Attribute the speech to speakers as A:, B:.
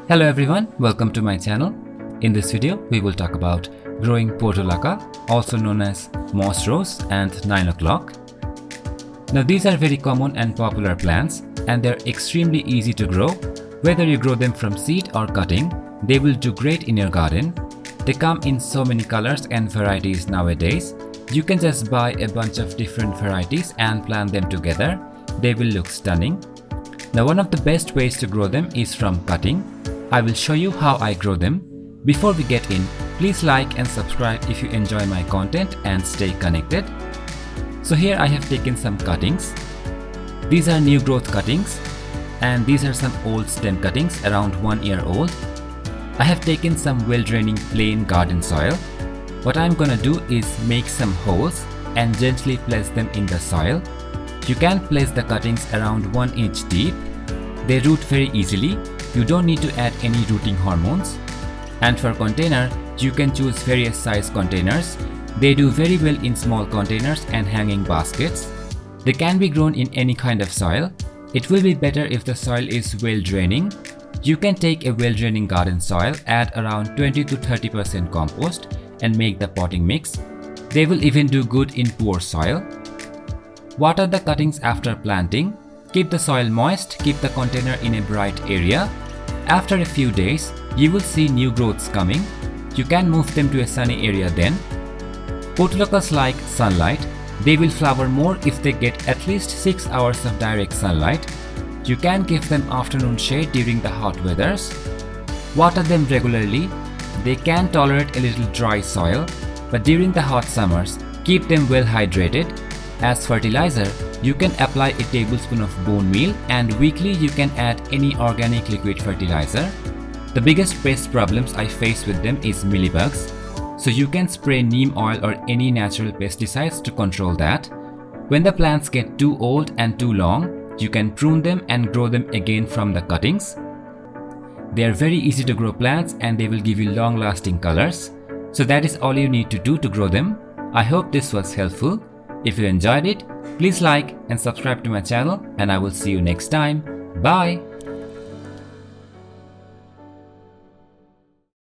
A: Hello everyone, welcome to my channel. In this video, we will talk about growing Portulaca, also known as moss rose and 9 o'clock. Now these are very common and popular plants and they're extremely easy to grow. Whether you grow them from seed or cutting, they will do great in your garden. They come in so many colors and varieties nowadays. You can just buy a bunch of different varieties and plant them together. They will look stunning. Now one of the best ways to grow them is from cutting. I will show you how I grow them. Before we get in, please like and subscribe if you enjoy my content and stay connected. So here I have taken some cuttings. These are new growth cuttings and these are some old stem cuttings around 1 year old. I have taken some well-draining plain garden soil. What I'm gonna do is make some holes and gently place them in the soil. You can place the cuttings around 1 inch deep. They root very easily. You don't need to add any rooting hormones. And for container, you can choose various size containers. They do very well in small containers and hanging baskets. They can be grown in any kind of soil. It will be better if the soil is well draining. You can take a well draining garden soil, add around 20 to 30% compost and make the potting mix. They will even do good in poor soil. Water the cuttings after planting. Keep the soil moist, keep the container in a bright area. After a few days, you will see new growths coming. You can move them to a sunny area then. Portulacas like sunlight. They will flower more if they get at least 6 hours of direct sunlight. You can give them afternoon shade during the hot weathers. Water them regularly. They can tolerate a little dry soil, but during the hot summers, keep them well hydrated. As fertilizer, you can apply a tablespoon of bone meal and weekly you can add any organic liquid fertilizer. The biggest pest problems I face with them is mealybugs, so you can spray neem oil or any natural pesticides to control that. When the plants get too old and too long, you can prune them and grow them again from the cuttings. They are very easy to grow plants and they will give you long-lasting colors. So that is all you need to do to grow them. I hope this was helpful. If you enjoyed it, please like and subscribe to my channel and I will see you next time. Bye!